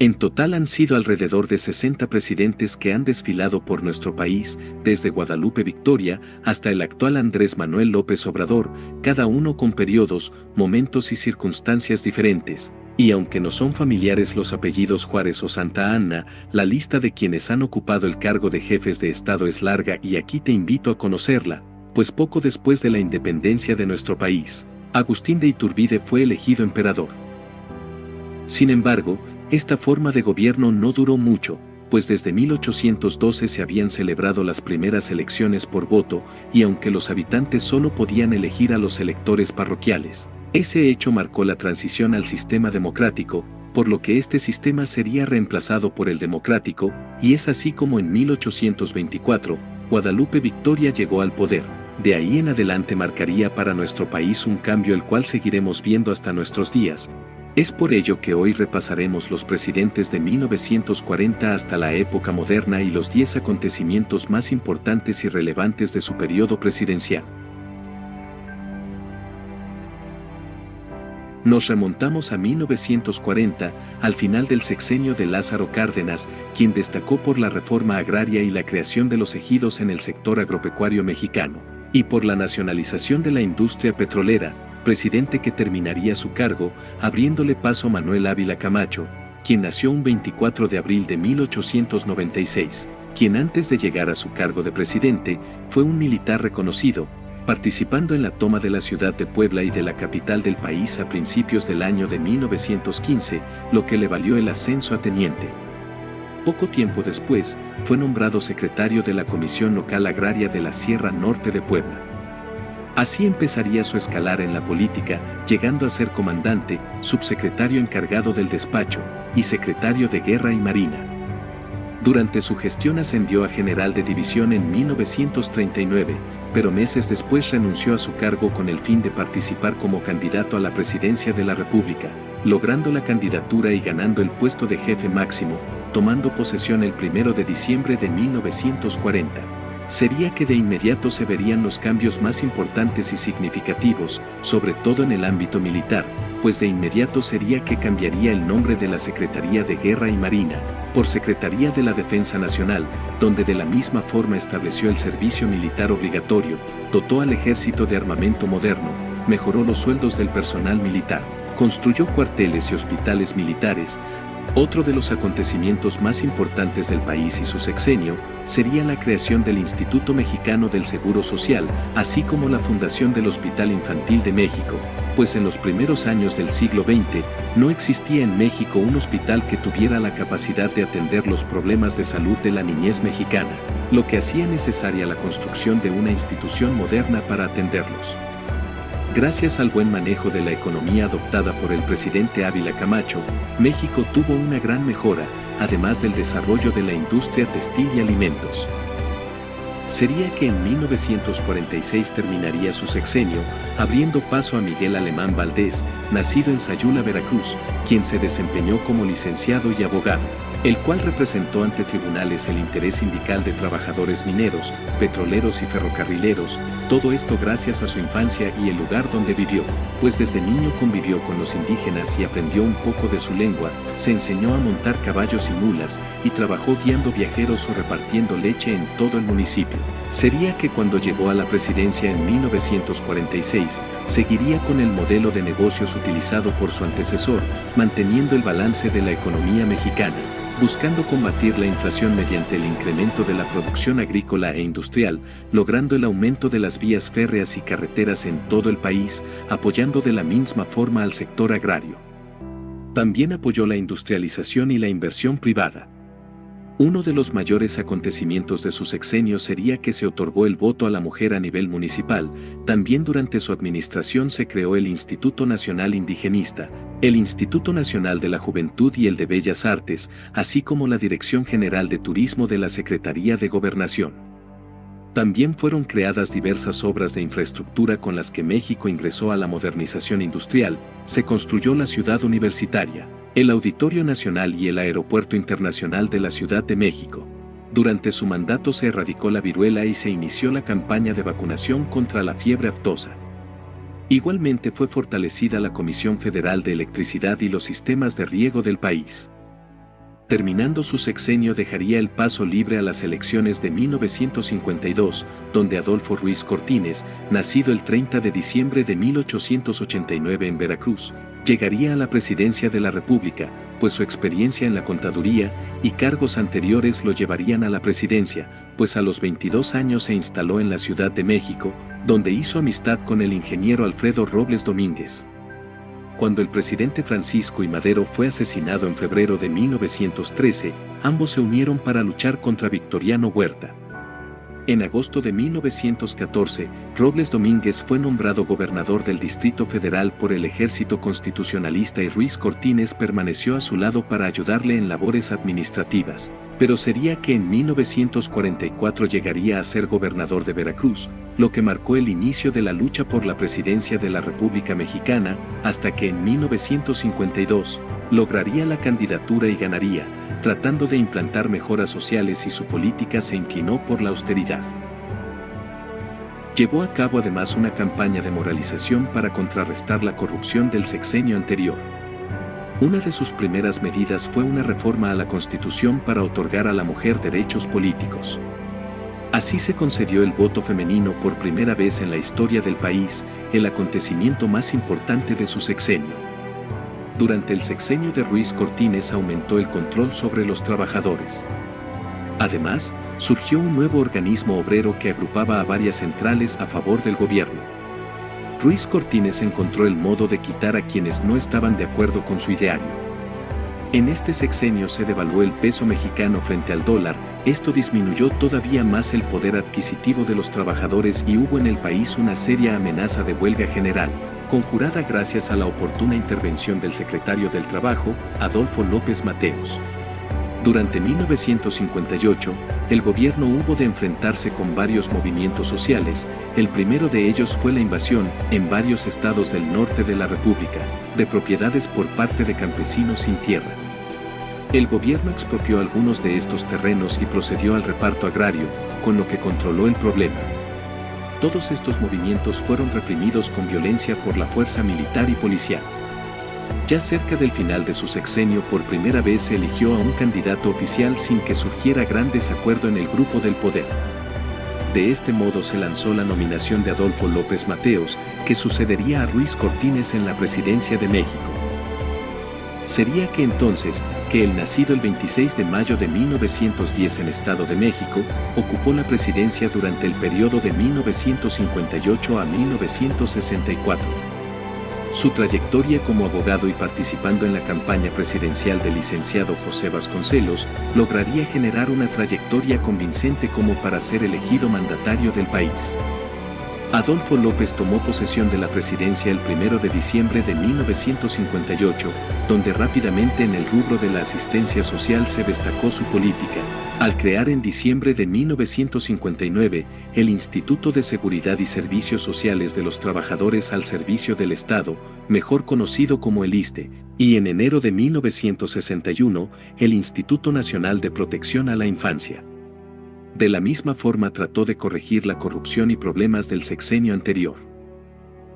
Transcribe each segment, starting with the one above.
En total han sido alrededor de 60 presidentes que han desfilado por nuestro país, desde Guadalupe Victoria hasta el actual Andrés Manuel López Obrador, cada uno con periodos, momentos y circunstancias diferentes. Y aunque no son familiares los apellidos Juárez o Santa Anna, la lista de quienes han ocupado el cargo de jefes de Estado es larga y aquí te invito a conocerla, pues poco después de la independencia de nuestro país, Agustín de Iturbide fue elegido emperador. Sin embargo, esta forma de gobierno no duró mucho, pues desde 1812 se habían celebrado las primeras elecciones por voto, y aunque los habitantes solo podían elegir a los electores parroquiales, ese hecho marcó la transición al sistema democrático, por lo que este sistema sería reemplazado por el democrático, y es así como en 1824, Guadalupe Victoria llegó al poder. De ahí en adelante marcaría para nuestro país un cambio el cual seguiremos viendo hasta nuestros días. Es por ello que hoy repasaremos los presidentes de 1940 hasta la época moderna y los 10 acontecimientos más importantes y relevantes de su periodo presidencial. Nos remontamos a 1940, al final del sexenio de Lázaro Cárdenas, quien destacó por la reforma agraria y la creación de los ejidos en el sector agropecuario mexicano, y por la nacionalización de la industria petrolera, presidente que terminaría su cargo, abriéndole paso a Manuel Ávila Camacho, quien nació un 24 de abril de 1896, quien antes de llegar a su cargo de presidente, fue un militar reconocido, participando en la toma de la ciudad de Puebla y de la capital del país a principios del año de 1915, lo que le valió el ascenso a teniente. Poco tiempo después, fue nombrado secretario de la Comisión Local Agraria de la Sierra Norte de Puebla. Así empezaría su escalar en la política, llegando a ser comandante, subsecretario encargado del despacho, y secretario de Guerra y Marina. Durante su gestión ascendió a general de división en 1939, pero meses después renunció a su cargo con el fin de participar como candidato a la presidencia de la República, logrando la candidatura y ganando el puesto de jefe máximo, tomando posesión el 1 de diciembre de 1940. Sería que de inmediato se verían los cambios más importantes y significativos, sobre todo en el ámbito militar, pues de inmediato sería que cambiaría el nombre de la Secretaría de Guerra y Marina, por Secretaría de la Defensa Nacional, donde de la misma forma estableció el servicio militar obligatorio, dotó al ejército de armamento moderno, mejoró los sueldos del personal militar, construyó cuarteles y hospitales militares. Otro de los acontecimientos más importantes del país y su sexenio sería la creación del Instituto Mexicano del Seguro Social, así como la fundación del Hospital Infantil de México, pues en los primeros años del siglo XX no existía en México un hospital que tuviera la capacidad de atender los problemas de salud de la niñez mexicana, lo que hacía necesaria la construcción de una institución moderna para atenderlos. Gracias al buen manejo de la economía adoptada por el presidente Ávila Camacho, México tuvo una gran mejora, además del desarrollo de la industria textil y alimentos. Sería que en 1946 terminaría su sexenio, abriendo paso a Miguel Alemán Valdés, nacido en Sayula, Veracruz, quien se desempeñó como licenciado y abogado, el cual representó ante tribunales el interés sindical de trabajadores mineros, petroleros y ferrocarrileros, todo esto gracias a su infancia y el lugar donde vivió, pues desde niño convivió con los indígenas y aprendió un poco de su lengua, se enseñó a montar caballos y mulas, y trabajó guiando viajeros o repartiendo leche en todo el municipio. Sería que cuando llegó a la presidencia en 1946, seguiría con el modelo de negocios utilizado por su antecesor, manteniendo el balance de la economía mexicana, buscando combatir la inflación mediante el incremento de la producción agrícola e industrial, logrando el aumento de las vías férreas y carreteras en todo el país, apoyando de la misma forma al sector agrario. También apoyó la industrialización y la inversión privada. Uno de los mayores acontecimientos de su sexenio sería que se otorgó el voto a la mujer a nivel municipal. También durante su administración se creó el Instituto Nacional Indigenista, el Instituto Nacional de la Juventud y el de Bellas Artes, así como la Dirección General de Turismo de la Secretaría de Gobernación. También fueron creadas diversas obras de infraestructura con las que México ingresó a la modernización industrial, se construyó la Ciudad Universitaria, el Auditorio Nacional y el Aeropuerto Internacional de la Ciudad de México. Durante su mandato se erradicó la viruela y se inició la campaña de vacunación contra la fiebre aftosa. Igualmente fue fortalecida la Comisión Federal de Electricidad y los sistemas de riego del país. Terminando su sexenio dejaría el paso libre a las elecciones de 1952, donde Adolfo Ruiz Cortines, nacido el 30 de diciembre de 1889 en Veracruz, llegaría a la presidencia de la República, pues su experiencia en la contaduría y cargos anteriores lo llevarían a la presidencia, pues a los 22 años se instaló en la Ciudad de México, donde hizo amistad con el ingeniero Alfredo Robles Domínguez. Cuando el presidente Francisco I. Madero fue asesinado en febrero de 1913, ambos se unieron para luchar contra Victoriano Huerta. En agosto de 1914, Robles Domínguez fue nombrado gobernador del Distrito Federal por el Ejército Constitucionalista y Ruiz Cortines permaneció a su lado para ayudarle en labores administrativas, pero sería que en 1944 llegaría a ser gobernador de Veracruz, lo que marcó el inicio de la lucha por la presidencia de la República Mexicana, hasta que en 1952 lograría la candidatura y ganaría, tratando de implantar mejoras sociales y su política se inclinó por la austeridad. Llevó a cabo además una campaña de moralización para contrarrestar la corrupción del sexenio anterior. Una de sus primeras medidas fue una reforma a la Constitución para otorgar a la mujer derechos políticos. Así se concedió el voto femenino por primera vez en la historia del país, el acontecimiento más importante de su sexenio. Durante el sexenio de Ruiz Cortines aumentó el control sobre los trabajadores. Además, surgió un nuevo organismo obrero que agrupaba a varias centrales a favor del gobierno. Ruiz Cortines encontró el modo de quitar a quienes no estaban de acuerdo con su ideario. En este sexenio se devaluó el peso mexicano frente al dólar, esto disminuyó todavía más el poder adquisitivo de los trabajadores y hubo en el país una seria amenaza de huelga general, conjurada gracias a la oportuna intervención del secretario del Trabajo, Adolfo López Mateos. Durante 1958, el gobierno hubo de enfrentarse con varios movimientos sociales, el primero de ellos fue la invasión, en varios estados del norte de la República, de propiedades por parte de campesinos sin tierra. El gobierno expropió algunos de estos terrenos y procedió al reparto agrario, con lo que controló el problema. Todos estos movimientos fueron reprimidos con violencia por la fuerza militar y policial. Ya cerca del final de su sexenio por primera vez se eligió a un candidato oficial sin que surgiera gran desacuerdo en el grupo del poder. De este modo se lanzó la nominación de Adolfo López Mateos, que sucedería a Ruiz Cortines en la presidencia de México. Sería que entonces, que el nacido el 26 de mayo de 1910 en Estado de México, ocupó la presidencia durante el periodo de 1958 a 1964. Su trayectoria como abogado y participando en la campaña presidencial del licenciado José Vasconcelos, lograría generar una trayectoria convincente como para ser elegido mandatario del país. Adolfo López tomó posesión de la presidencia el 1 de diciembre de 1958, donde rápidamente en el rubro de la asistencia social se destacó su política, al crear en diciembre de 1959 el Instituto de Seguridad y Servicios Sociales de los Trabajadores al Servicio del Estado, mejor conocido como el ISSSTE, y en enero de 1961 el Instituto Nacional de Protección a la Infancia. De la misma forma trató de corregir la corrupción y problemas del sexenio anterior.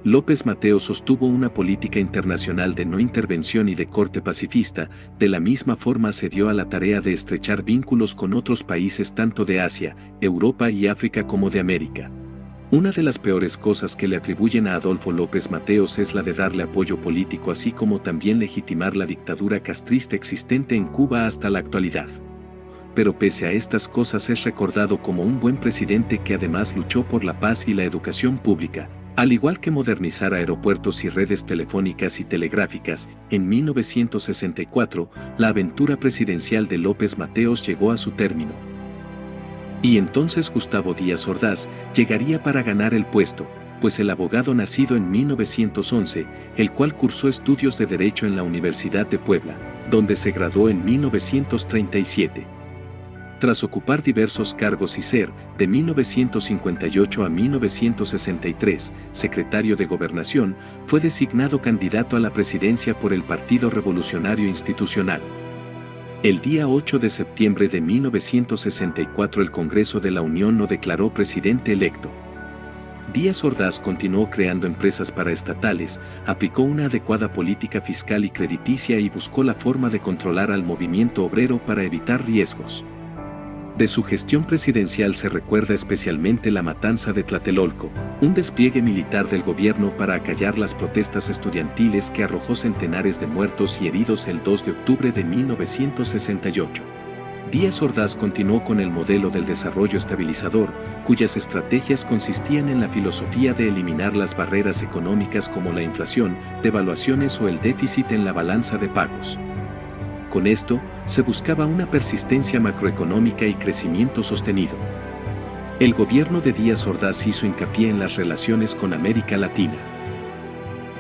López Mateos sostuvo una política internacional de no intervención y de corte pacifista, de la misma forma se dio a la tarea de estrechar vínculos con otros países tanto de Asia, Europa y África como de América. Una de las peores cosas que le atribuyen a Adolfo López Mateos es la de darle apoyo político así como también legitimar la dictadura castrista existente en Cuba hasta la actualidad. Pero pese a estas cosas es recordado como un buen presidente que además luchó por la paz y la educación pública, al igual que modernizar aeropuertos y redes telefónicas y telegráficas. En 1964, la aventura presidencial de López Mateos llegó a su término. Y entonces Gustavo Díaz Ordaz llegaría para ganar el puesto, pues el abogado nacido en 1911, el cual cursó estudios de Derecho en la Universidad de Puebla, donde se graduó en 1937. Tras ocupar diversos cargos y ser, de 1958 a 1963, secretario de Gobernación, fue designado candidato a la presidencia por el Partido Revolucionario Institucional. El día 8 de septiembre de 1964 el Congreso de la Unión lo declaró presidente electo. Díaz Ordaz continuó creando empresas paraestatales, aplicó una adecuada política fiscal y crediticia y buscó la forma de controlar al movimiento obrero para evitar riesgos. De su gestión presidencial se recuerda especialmente la matanza de Tlatelolco, un despliegue militar del gobierno para acallar las protestas estudiantiles que arrojó centenares de muertos y heridos el 2 de octubre de 1968. Díaz Ordaz continuó con el modelo del desarrollo estabilizador, cuyas estrategias consistían en la filosofía de eliminar las barreras económicas como la inflación, devaluaciones o el déficit en la balanza de pagos. Con esto, se buscaba una persistencia macroeconómica y crecimiento sostenido. El gobierno de Díaz Ordaz hizo hincapié en las relaciones con América Latina.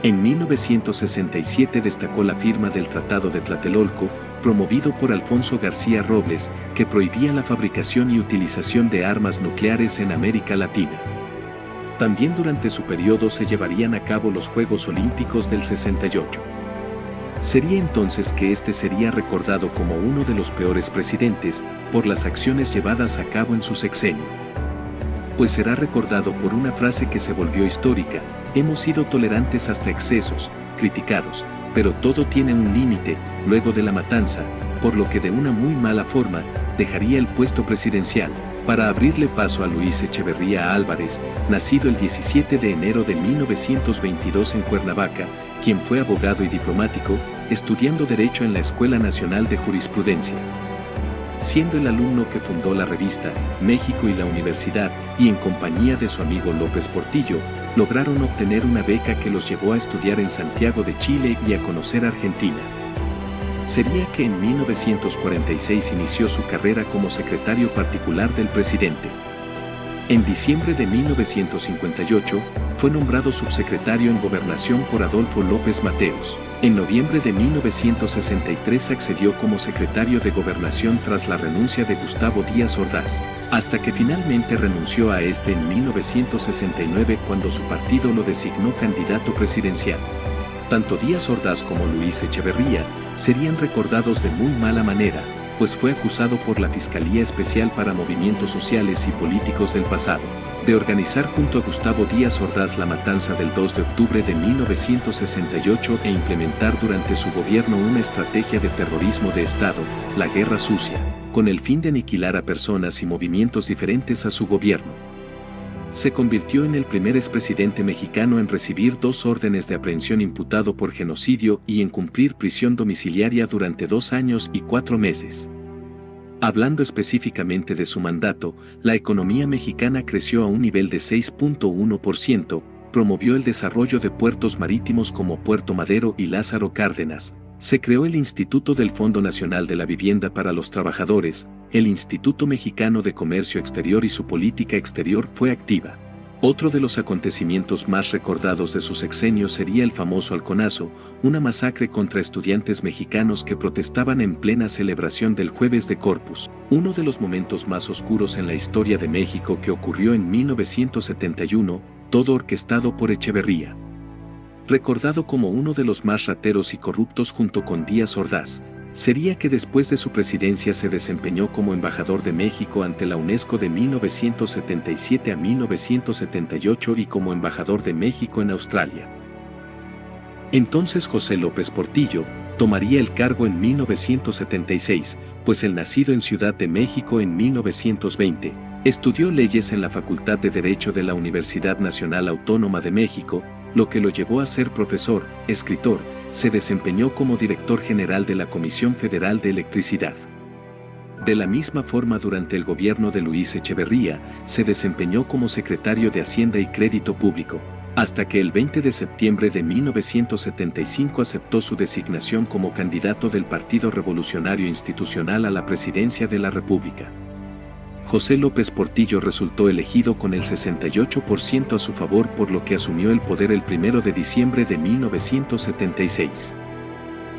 En 1967 destacó la firma del Tratado de Tlatelolco, promovido por Alfonso García Robles, que prohibía la fabricación y utilización de armas nucleares en América Latina. También durante su periodo se llevarían a cabo los Juegos Olímpicos del 68. Sería entonces que este sería recordado como uno de los peores presidentes por las acciones llevadas a cabo en su sexenio. Pues será recordado por una frase que se volvió histórica: hemos sido tolerantes hasta excesos, criticados, pero todo tiene un límite. Luego de la matanza, por lo que de una muy mala forma, dejaría el puesto presidencial, para abrirle paso a Luis Echeverría Álvarez, nacido el 17 de enero de 1922 en Cuernavaca, quien fue abogado y diplomático, estudiando Derecho en la Escuela Nacional de Jurisprudencia. Siendo el alumno que fundó la revista México y la Universidad, y en compañía de su amigo López Portillo, lograron obtener una beca que los llevó a estudiar en Santiago de Chile y a conocer Argentina. Sería que en 1946 inició su carrera como secretario particular del presidente. En diciembre de 1958, fue nombrado subsecretario en Gobernación por Adolfo López Mateos. En noviembre de 1963 accedió como secretario de Gobernación tras la renuncia de Gustavo Díaz Ordaz, hasta que finalmente renunció a este en 1969 cuando su partido lo designó candidato presidencial. Tanto Díaz Ordaz como Luis Echeverría serían recordados de muy mala manera, pues fue acusado por la Fiscalía Especial para Movimientos Sociales y Políticos del pasado, de organizar junto a Gustavo Díaz Ordaz la matanza del 2 de octubre de 1968 e implementar durante su gobierno una estrategia de terrorismo de Estado, la Guerra Sucia, con el fin de aniquilar a personas y movimientos diferentes a su gobierno. Se convirtió en el primer expresidente mexicano en recibir 2 órdenes de aprehensión imputado por genocidio y en cumplir prisión domiciliaria durante 2 años y 4 meses. Hablando específicamente de su mandato, la economía mexicana creció a un nivel de 6.1%, promovió el desarrollo de puertos marítimos como Puerto Madero y Lázaro Cárdenas. Se creó el Instituto del Fondo Nacional de la Vivienda para los Trabajadores, el Instituto Mexicano de Comercio Exterior y su política exterior fue activa. Otro de los acontecimientos más recordados de su sexenio sería el famoso Halconazo, una masacre contra estudiantes mexicanos que protestaban en plena celebración del Jueves de Corpus, uno de los momentos más oscuros en la historia de México que ocurrió en 1971, todo orquestado por Echeverría. Recordado como uno de los más rateros y corruptos junto con Díaz Ordaz, sería que después de su presidencia se desempeñó como embajador de México ante la UNESCO de 1977 a 1978 y como embajador de México en Australia. Entonces José López Portillo tomaría el cargo en 1976, pues el nacido en Ciudad de México en 1920, estudió leyes en la Facultad de Derecho de la Universidad Nacional Autónoma de México, lo que lo llevó a ser profesor, escritor, se desempeñó como director general de la Comisión Federal de Electricidad. De la misma forma, durante el gobierno de Luis Echeverría, se desempeñó como secretario de Hacienda y Crédito Público, hasta que el 20 de septiembre de 1975 aceptó su designación como candidato del Partido Revolucionario Institucional a la presidencia de la República. José López Portillo resultó elegido con el 68% a su favor, por lo que asumió el poder el 1 de diciembre de 1976.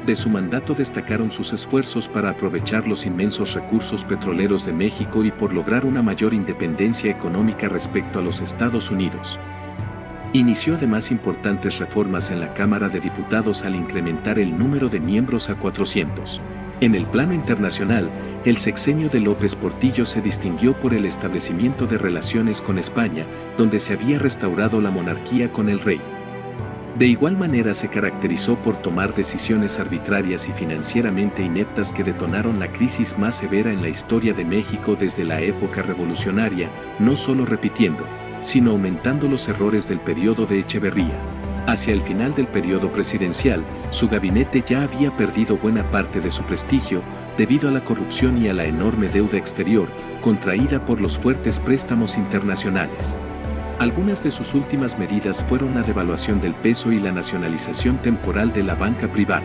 De su mandato destacaron sus esfuerzos para aprovechar los inmensos recursos petroleros de México y por lograr una mayor independencia económica respecto a los Estados Unidos. Inició además importantes reformas en la Cámara de Diputados al incrementar el número de miembros a 400. En el plano internacional, el sexenio de López Portillo se distinguió por el establecimiento de relaciones con España, donde se había restaurado la monarquía con el rey. De igual manera se caracterizó por tomar decisiones arbitrarias y financieramente ineptas que detonaron la crisis más severa en la historia de México desde la época revolucionaria, no solo repitiendo, sino aumentando los errores del periodo de Echeverría. Hacia el final del periodo presidencial, su gabinete ya había perdido buena parte de su prestigio, debido a la corrupción y a la enorme deuda exterior, contraída por los fuertes préstamos internacionales. Algunas de sus últimas medidas fueron la devaluación del peso y la nacionalización temporal de la banca privada.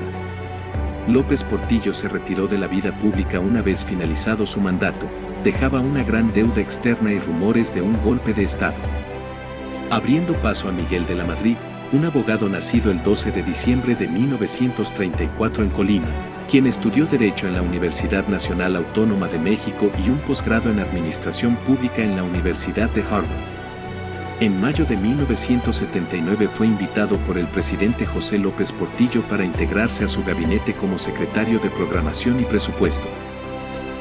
López Portillo se retiró de la vida pública una vez finalizado su mandato, dejaba una gran deuda externa y rumores de un golpe de Estado. Abriendo paso a Miguel de la Madrid, un abogado nacido el 12 de diciembre de 1934 en Colima, quien estudió Derecho en la Universidad Nacional Autónoma de México y un posgrado en Administración Pública en la Universidad de Harvard. En mayo de 1979 fue invitado por el presidente José López Portillo para integrarse a su gabinete como secretario de Programación y Presupuesto.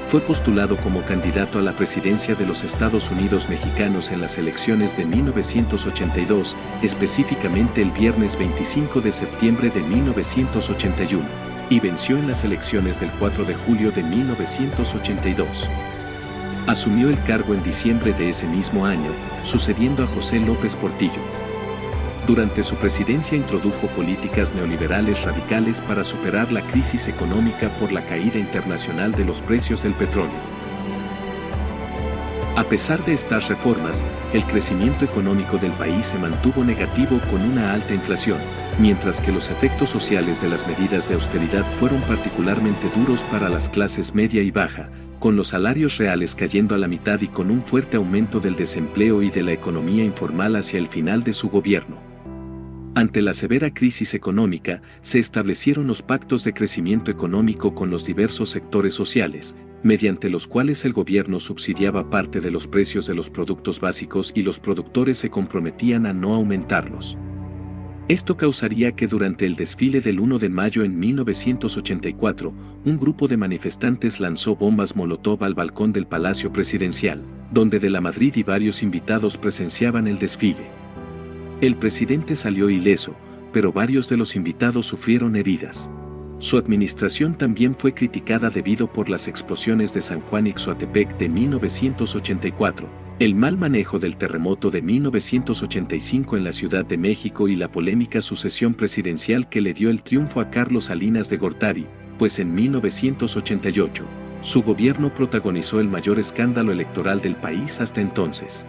Fue postulado como candidato a la presidencia de los Estados Unidos mexicanos en las elecciones de 1982, específicamente el viernes 25 de septiembre de 1981, y venció en las elecciones del 4 de julio de 1982. Asumió el cargo en diciembre de ese mismo año, sucediendo a José López Portillo. Durante su presidencia introdujo políticas neoliberales radicales para superar la crisis económica por la caída internacional de los precios del petróleo. A pesar de estas reformas, el crecimiento económico del país se mantuvo negativo con una alta inflación, mientras que los efectos sociales de las medidas de austeridad fueron particularmente duros para las clases media y baja, con los salarios reales cayendo a la mitad y con un fuerte aumento del desempleo y de la economía informal hacia el final de su gobierno. Ante la severa crisis económica, se establecieron los pactos de crecimiento económico con los diversos sectores sociales, mediante los cuales el gobierno subsidiaba parte de los precios de los productos básicos y los productores se comprometían a no aumentarlos. Esto causaría que durante el desfile del 1 de mayo en 1984, un grupo de manifestantes lanzó bombas Molotov al balcón del Palacio Presidencial, donde de la Madrid y varios invitados presenciaban el desfile. El presidente salió ileso, pero varios de los invitados sufrieron heridas. Su administración también fue criticada debido por las explosiones de San Juan Ixhuatepec de 1984, el mal manejo del terremoto de 1985 en la Ciudad de México y la polémica sucesión presidencial que le dio el triunfo a Carlos Salinas de Gortari, pues en 1988, su gobierno protagonizó el mayor escándalo electoral del país hasta entonces.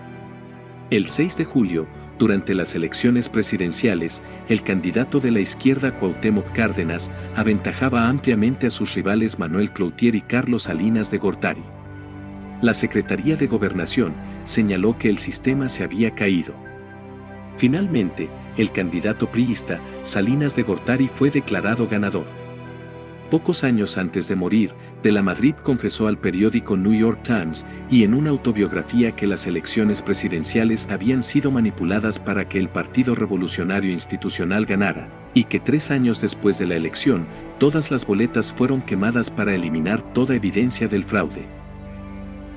El 6 de julio, durante las elecciones presidenciales, el candidato de la izquierda Cuauhtémoc Cárdenas aventajaba ampliamente a sus rivales Manuel Cloutier y Carlos Salinas de Gortari. La Secretaría de Gobernación señaló que el sistema se había caído. Finalmente, el candidato priista, Salinas de Gortari, fue declarado ganador. Pocos años antes de morir, de la Madrid confesó al periódico New York Times y en una autobiografía que las elecciones presidenciales habían sido manipuladas para que el Partido Revolucionario Institucional ganara, y que 3 años después de la elección, todas las boletas fueron quemadas para eliminar toda evidencia del fraude.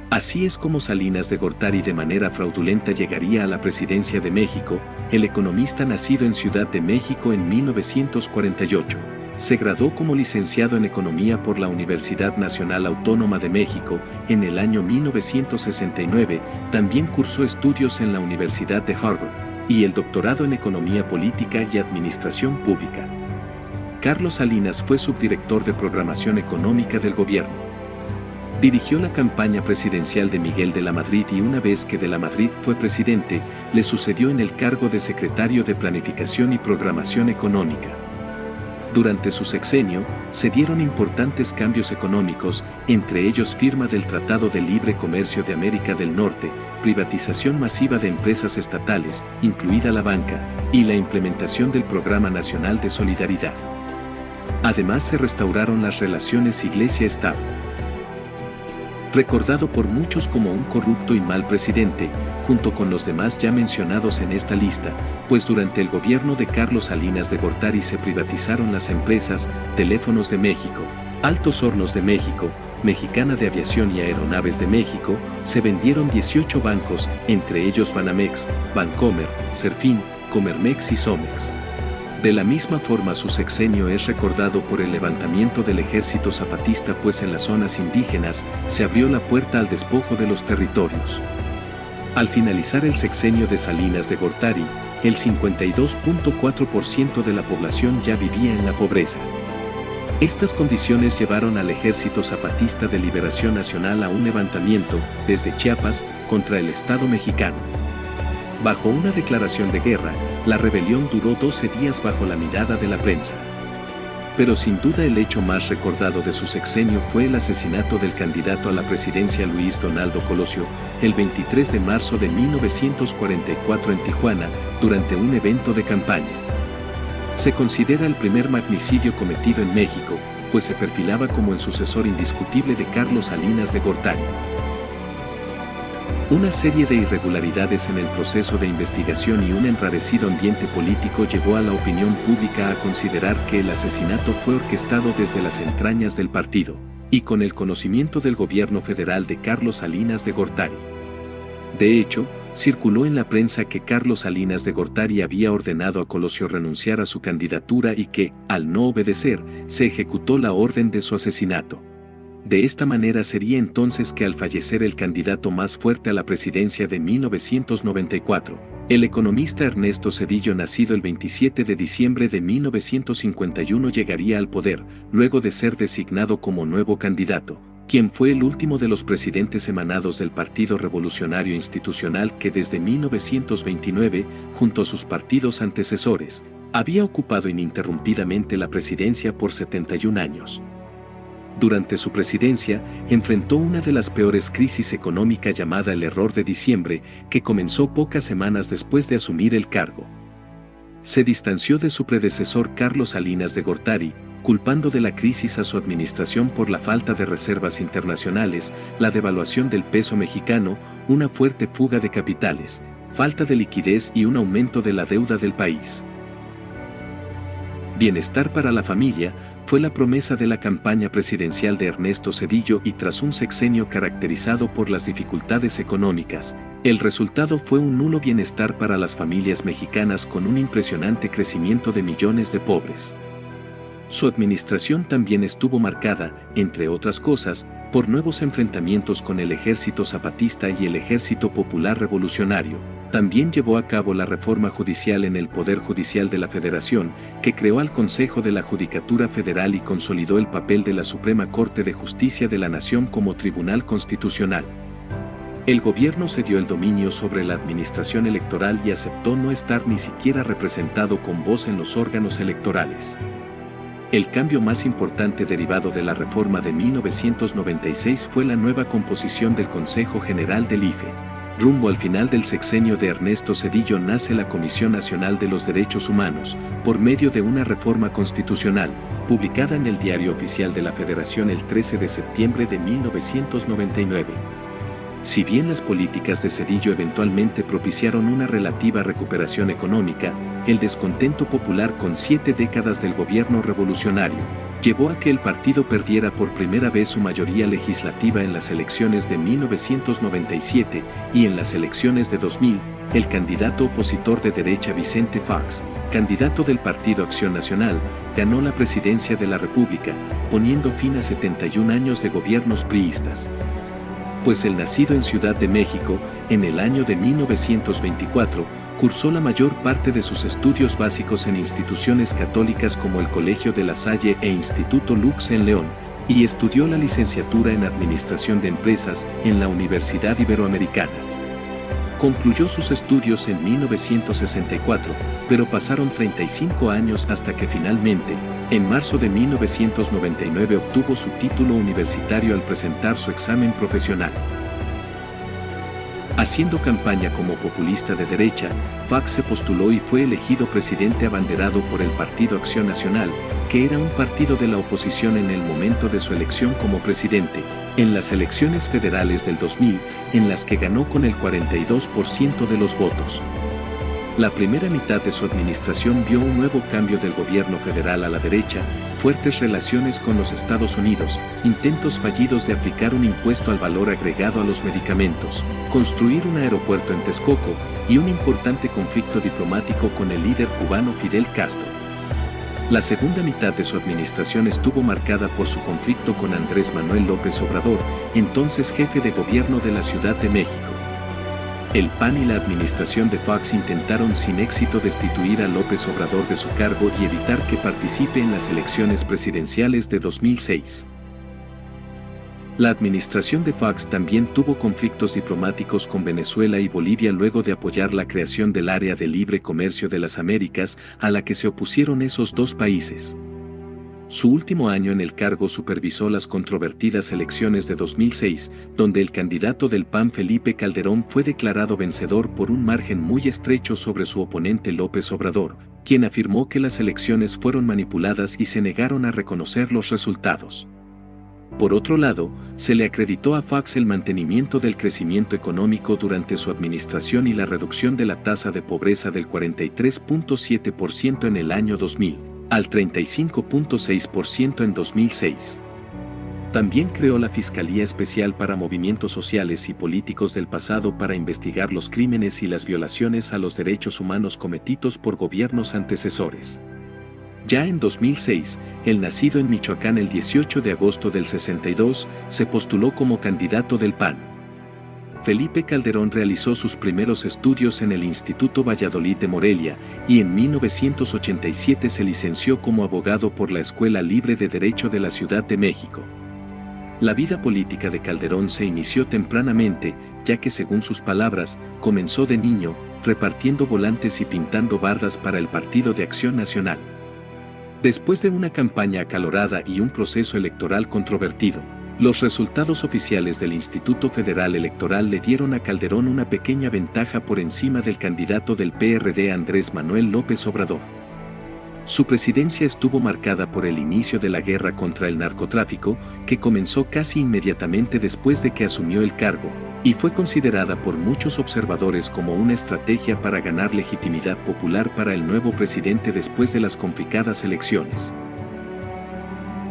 Así es como Salinas de Gortari de manera fraudulenta llegaría a la presidencia de México. El economista nacido en Ciudad de México en 1948. Se graduó como licenciado en Economía por la Universidad Nacional Autónoma de México. En el año 1969, también cursó estudios en la Universidad de Harvard y el doctorado en Economía Política y Administración Pública. Carlos Salinas fue subdirector de Programación Económica del gobierno. Dirigió la campaña presidencial de Miguel de la Madrid y una vez que de la Madrid fue presidente, le sucedió en el cargo de secretario de Planificación y Programación Económica. Durante su sexenio, se dieron importantes cambios económicos, entre ellos firma del Tratado de Libre Comercio de América del Norte, privatización masiva de empresas estatales, incluida la banca, y la implementación del Programa Nacional de Solidaridad. Además, se restauraron las relaciones Iglesia-Estado. Recordado por muchos como un corrupto y mal presidente, junto con los demás ya mencionados en esta lista, pues durante el gobierno de Carlos Salinas de Gortari se privatizaron las empresas Teléfonos de México, Altos Hornos de México, Mexicana de Aviación y Aeronaves de México, se vendieron 18 bancos, entre ellos Banamex, Bancomer, Serfín, Comermex y Somex. De la misma forma su sexenio es recordado por el levantamiento del ejército zapatista, pues en las zonas indígenas se abrió la puerta al despojo de los territorios. Al finalizar el sexenio de Salinas de Gortari, el 52.4% de la población ya vivía en la pobreza. Estas condiciones llevaron al Ejército Zapatista de Liberación Nacional a un levantamiento, desde Chiapas, contra el Estado mexicano. Bajo una declaración de guerra, la rebelión duró 12 días bajo la mirada de la prensa. Pero sin duda el hecho más recordado de su sexenio fue el asesinato del candidato a la presidencia Luis Donaldo Colosio, el 23 de marzo de 1944 en Tijuana, durante un evento de campaña. Se considera el primer magnicidio cometido en México, pues se perfilaba como el sucesor indiscutible de Carlos Salinas de Gortari. Una serie de irregularidades en el proceso de investigación y un enrarecido ambiente político llevó a la opinión pública a considerar que el asesinato fue orquestado desde las entrañas del partido, y con el conocimiento del gobierno federal de Carlos Salinas de Gortari. De hecho, circuló en la prensa que Carlos Salinas de Gortari había ordenado a Colosio renunciar a su candidatura y que, al no obedecer, se ejecutó la orden de su asesinato. De esta manera sería entonces que al fallecer el candidato más fuerte a la presidencia de 1994, el economista Ernesto Zedillo, nacido el 27 de diciembre de 1951, llegaría al poder, luego de ser designado como nuevo candidato, quien fue el último de los presidentes emanados del Partido Revolucionario Institucional que desde 1929, junto a sus partidos antecesores, había ocupado ininterrumpidamente la presidencia por 71 años. Durante su presidencia, enfrentó una de las peores crisis económicas llamada el Error de Diciembre, que comenzó pocas semanas después de asumir el cargo. Se distanció de su predecesor Carlos Salinas de Gortari, culpando de la crisis a su administración por la falta de reservas internacionales, la devaluación del peso mexicano, una fuerte fuga de capitales, falta de liquidez y un aumento de la deuda del país. Bienestar para la familia fue la promesa de la campaña presidencial de Ernesto Zedillo, y tras un sexenio caracterizado por las dificultades económicas, el resultado fue un nulo bienestar para las familias mexicanas con un impresionante crecimiento de millones de pobres. Su administración también estuvo marcada, entre otras cosas, por nuevos enfrentamientos con el Ejército Zapatista y el Ejército Popular Revolucionario. También llevó a cabo la reforma judicial en el Poder Judicial de la Federación, que creó al Consejo de la Judicatura Federal y consolidó el papel de la Suprema Corte de Justicia de la Nación como Tribunal Constitucional. El gobierno cedió el dominio sobre la administración electoral y aceptó no estar ni siquiera representado con voz en los órganos electorales. El cambio más importante derivado de la reforma de 1996 fue la nueva composición del Consejo General del IFE. Rumbo al final del sexenio de Ernesto Zedillo nace la Comisión Nacional de los Derechos Humanos, por medio de una reforma constitucional, publicada en el Diario Oficial de la Federación el 13 de septiembre de 1999. Si bien las políticas de Zedillo eventualmente propiciaron una relativa recuperación económica, el descontento popular con 7 décadas del gobierno revolucionario llevó a que el partido perdiera por primera vez su mayoría legislativa en las elecciones de 1997 y en las elecciones de 2000, el candidato opositor de derecha Vicente Fox, candidato del Partido Acción Nacional, ganó la presidencia de la República, poniendo fin a 71 años de gobiernos priistas. Pues el nacido en Ciudad de México, en el año de 1924, cursó la mayor parte de sus estudios básicos en instituciones católicas como el Colegio de La Salle e Instituto Lux en León, y estudió la licenciatura en Administración de Empresas en la Universidad Iberoamericana. Concluyó sus estudios en 1964, pero pasaron 35 años hasta que finalmente, en marzo de 1999 obtuvo su título universitario al presentar su examen profesional. Haciendo campaña como populista de derecha, Fox se postuló y fue elegido presidente abanderado por el Partido Acción Nacional, que era un partido de la oposición en el momento de su elección como presidente, en las elecciones federales del 2000, en las que ganó con el 42% de los votos. La primera mitad de su administración vio un nuevo cambio del gobierno federal a la derecha. fuertes relaciones con los Estados Unidos, intentos fallidos de aplicar un impuesto al valor agregado a los medicamentos, construir un aeropuerto en Texcoco y un importante conflicto diplomático con el líder cubano Fidel Castro. La segunda mitad de su administración estuvo marcada por su conflicto con Andrés Manuel López Obrador, entonces jefe de gobierno de la Ciudad de México. El PAN y la administración de Fox intentaron sin éxito destituir a López Obrador de su cargo y evitar que participe en las elecciones presidenciales de 2006. La administración de Fox también tuvo conflictos diplomáticos con Venezuela y Bolivia luego de apoyar la creación del Área de Libre Comercio de las Américas, a la que se opusieron esos dos países. Su último año en el cargo supervisó las controvertidas elecciones de 2006, donde el candidato del PAN Felipe Calderón fue declarado vencedor por un margen muy estrecho sobre su oponente López Obrador, quien afirmó que las elecciones fueron manipuladas y se negaron a reconocer los resultados. Por otro lado, se le acreditó a Fox el mantenimiento del crecimiento económico durante su administración y la reducción de la tasa de pobreza del 43.7% en el año 2000. Al 35.6% en 2006. También creó la Fiscalía Especial para Movimientos Sociales y Políticos del Pasado para investigar los crímenes y las violaciones a los derechos humanos cometidos por gobiernos antecesores. Ya en 2006, el nacido en Michoacán el 18 de agosto del 62, se postuló como candidato del PAN. Felipe Calderón realizó sus primeros estudios en el Instituto Valladolid de Morelia y en 1987 se licenció como abogado por la Escuela Libre de Derecho de la Ciudad de México. La vida política de Calderón se inició tempranamente, ya que según sus palabras, comenzó de niño, repartiendo volantes y pintando bardas para el Partido de Acción Nacional. Después de una campaña acalorada y un proceso electoral controvertido, los resultados oficiales del Instituto Federal Electoral le dieron a Calderón una pequeña ventaja por encima del candidato del PRD Andrés Manuel López Obrador. Su presidencia estuvo marcada por el inicio de la guerra contra el narcotráfico, que comenzó casi inmediatamente después de que asumió el cargo, y fue considerada por muchos observadores como una estrategia para ganar legitimidad popular para el nuevo presidente después de las complicadas elecciones.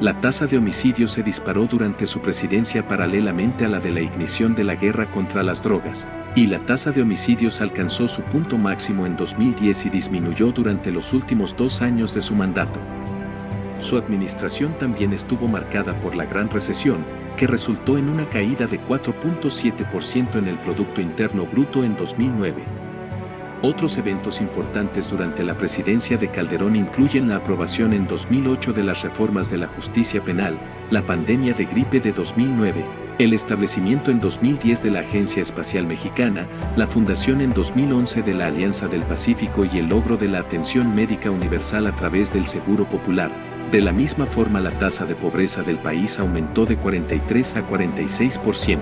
La tasa de homicidios se disparó durante su presidencia paralelamente a la de la ignición de la guerra contra las drogas, y la tasa de homicidios alcanzó su punto máximo en 2010 y disminuyó durante los últimos 2 años de su mandato. Su administración también estuvo marcada por la Gran Recesión, que resultó en una caída de 4.7% en el Producto Interno Bruto en 2009. Otros eventos importantes durante la presidencia de Calderón incluyen la aprobación en 2008 de las reformas de la justicia penal, la pandemia de gripe de 2009, el establecimiento en 2010 de la Agencia Espacial Mexicana, la fundación en 2011 de la Alianza del Pacífico y el logro de la atención médica universal a través del Seguro Popular. De la misma forma, la tasa de pobreza del país aumentó de 43 a 46%.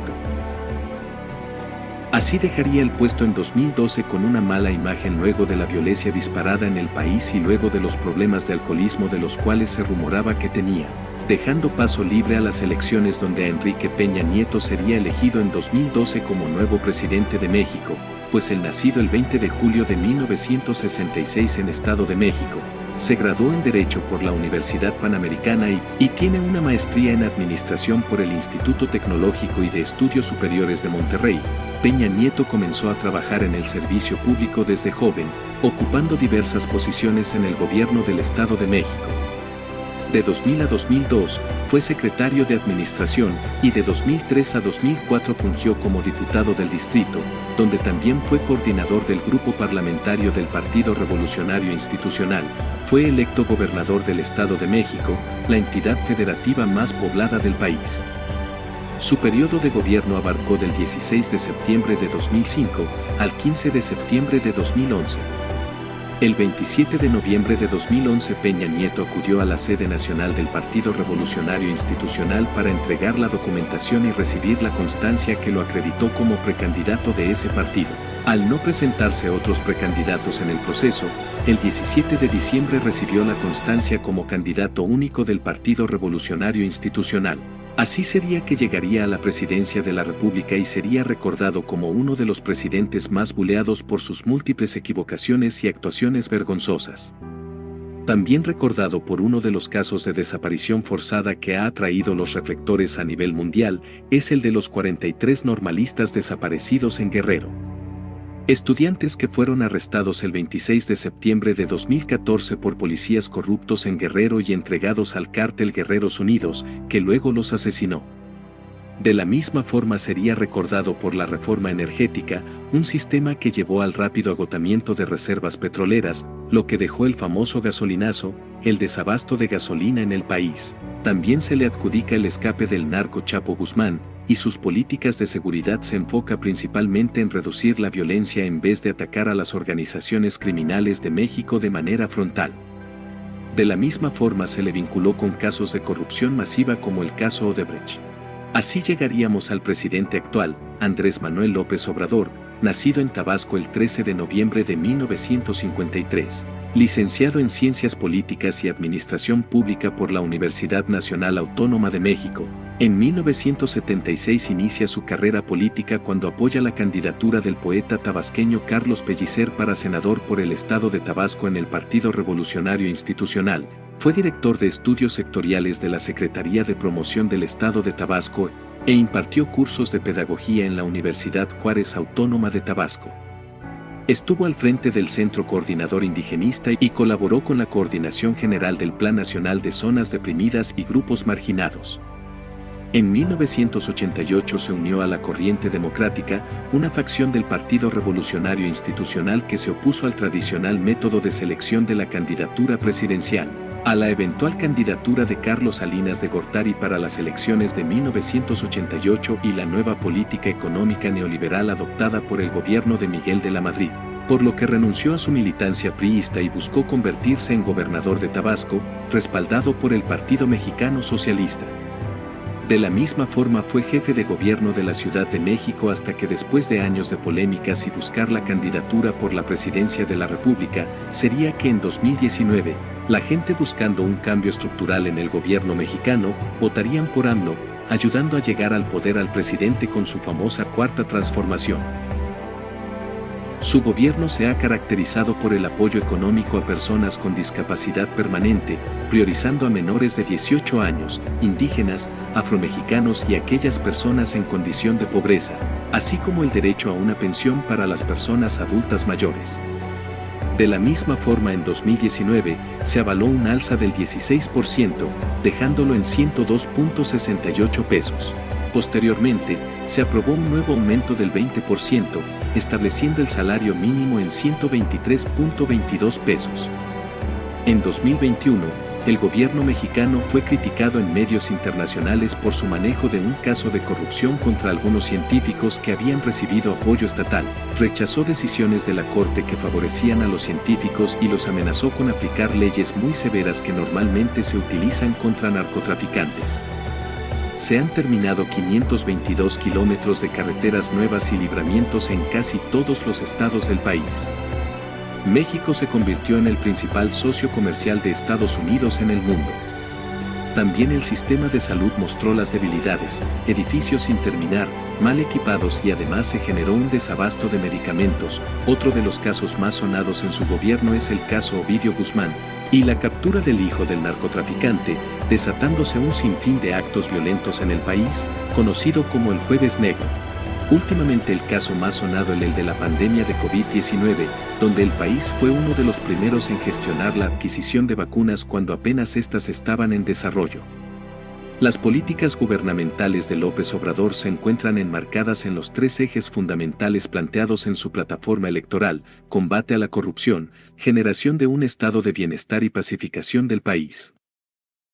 Así dejaría el puesto en 2012 con una mala imagen luego de la violencia disparada en el país y luego de los problemas de alcoholismo de los cuales se rumoraba que tenía, dejando paso libre a las elecciones donde a Enrique Peña Nieto sería elegido en 2012 como nuevo presidente de México, pues el nacido el 20 de julio de 1966 en Estado de México, se graduó en Derecho por la Universidad Panamericana y tiene una maestría en Administración por el Instituto Tecnológico y de Estudios Superiores de Monterrey. Peña Nieto comenzó a trabajar en el servicio público desde joven, ocupando diversas posiciones en el gobierno del Estado de México. De 2000 a 2002, fue secretario de Administración y de 2003 a 2004 fungió como diputado del distrito, donde también fue coordinador del grupo parlamentario del Partido Revolucionario Institucional. Fue electo gobernador del Estado de México, la entidad federativa más poblada del país. Su periodo de gobierno abarcó del 16 de septiembre de 2005 al 15 de septiembre de 2011. El 27 de noviembre de 2011 Peña Nieto acudió a la sede nacional del Partido Revolucionario Institucional para entregar la documentación y recibir la constancia que lo acreditó como precandidato de ese partido. Al no presentarse otros precandidatos en el proceso, el 17 de diciembre recibió la constancia como candidato único del Partido Revolucionario Institucional. Así sería que llegaría a la presidencia de la República y sería recordado como uno de los presidentes más buleados por sus múltiples equivocaciones y actuaciones vergonzosas. También recordado por uno de los casos de desaparición forzada que ha atraído los reflectores a nivel mundial, es el de los 43 normalistas desaparecidos en Guerrero. Estudiantes que fueron arrestados el 26 de septiembre de 2014 por policías corruptos en Guerrero y entregados al cártel Guerreros Unidos, que luego los asesinó. De la misma forma sería recordado por la reforma energética, un sistema que llevó al rápido agotamiento de reservas petroleras, lo que dejó el famoso gasolinazo, el desabasto de gasolina en el país. También se le adjudica el escape del narco Chapo Guzmán, y sus políticas de seguridad se enfoca principalmente en reducir la violencia en vez de atacar a las organizaciones criminales de México de manera frontal. De la misma forma se le vinculó con casos de corrupción masiva como el caso Odebrecht. Así llegaríamos al presidente actual, Andrés Manuel López Obrador, nacido en Tabasco el 13 de noviembre de 1953, licenciado en Ciencias Políticas y Administración Pública por la Universidad Nacional Autónoma de México. En 1976 inicia su carrera política cuando apoya la candidatura del poeta tabasqueño Carlos Pellicer para senador por el estado de Tabasco en el Partido Revolucionario Institucional. Fue director de estudios sectoriales de la Secretaría de Promoción del Estado de Tabasco e impartió cursos de pedagogía en la Universidad Juárez Autónoma de Tabasco. Estuvo al frente del Centro Coordinador Indigenista y colaboró con la Coordinación General del Plan Nacional de Zonas Deprimidas y Grupos Marginados. En 1988 se unió a la Corriente Democrática, una facción del Partido Revolucionario Institucional que se opuso al tradicional método de selección de la candidatura presidencial. A la eventual candidatura de Carlos Salinas de Gortari para las elecciones de 1988 y la nueva política económica neoliberal adoptada por el gobierno de Miguel de la Madrid, por lo que renunció a su militancia priista y buscó convertirse en gobernador de Tabasco, respaldado por el Partido Mexicano Socialista. De la misma forma fue jefe de gobierno de la Ciudad de México hasta que después de años de polémicas y buscar la candidatura por la presidencia de la República, sería que en 2019, la gente buscando un cambio estructural en el gobierno mexicano, votarían por AMLO, ayudando a llegar al poder al presidente con su famosa Cuarta Transformación. Su gobierno se ha caracterizado por el apoyo económico a personas con discapacidad permanente, priorizando a menores de 18 años, indígenas, afromexicanos y aquellas personas en condición de pobreza, así como el derecho a una pensión para las personas adultas mayores. De la misma forma en 2019, se avaló un alza del 16%, dejándolo en 102.68 pesos. Posteriormente, se aprobó un nuevo aumento del 20%, estableciendo el salario mínimo en 123.22 pesos. En 2021, el gobierno mexicano fue criticado en medios internacionales por su manejo de un caso de corrupción contra algunos científicos que habían recibido apoyo estatal. Rechazó decisiones de la Corte que favorecían a los científicos y los amenazó con aplicar leyes muy severas que normalmente se utilizan contra narcotraficantes. Se han terminado 522 kilómetros de carreteras nuevas y libramientos en casi todos los estados del país. México se convirtió en el principal socio comercial de Estados Unidos en el mundo. También el sistema de salud mostró las debilidades, edificios sin terminar, mal equipados y además se generó un desabasto de medicamentos. Otro de los casos más sonados en su gobierno es el caso Ovidio Guzmán, y la captura del hijo del narcotraficante, desatándose un sinfín de actos violentos en el país, conocido como el Jueves Negro. Últimamente el caso más sonado es el de la pandemia de COVID-19, donde el país fue uno de los primeros en gestionar la adquisición de vacunas cuando apenas éstas estaban en desarrollo. Las políticas gubernamentales de López Obrador se encuentran enmarcadas en los tres ejes fundamentales planteados en su plataforma electoral: combate a la corrupción, generación de un estado de bienestar y pacificación del país.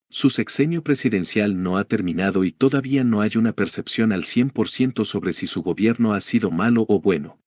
Su sexenio presidencial no ha terminado y todavía no hay una percepción al 100% sobre si su gobierno ha sido malo o bueno.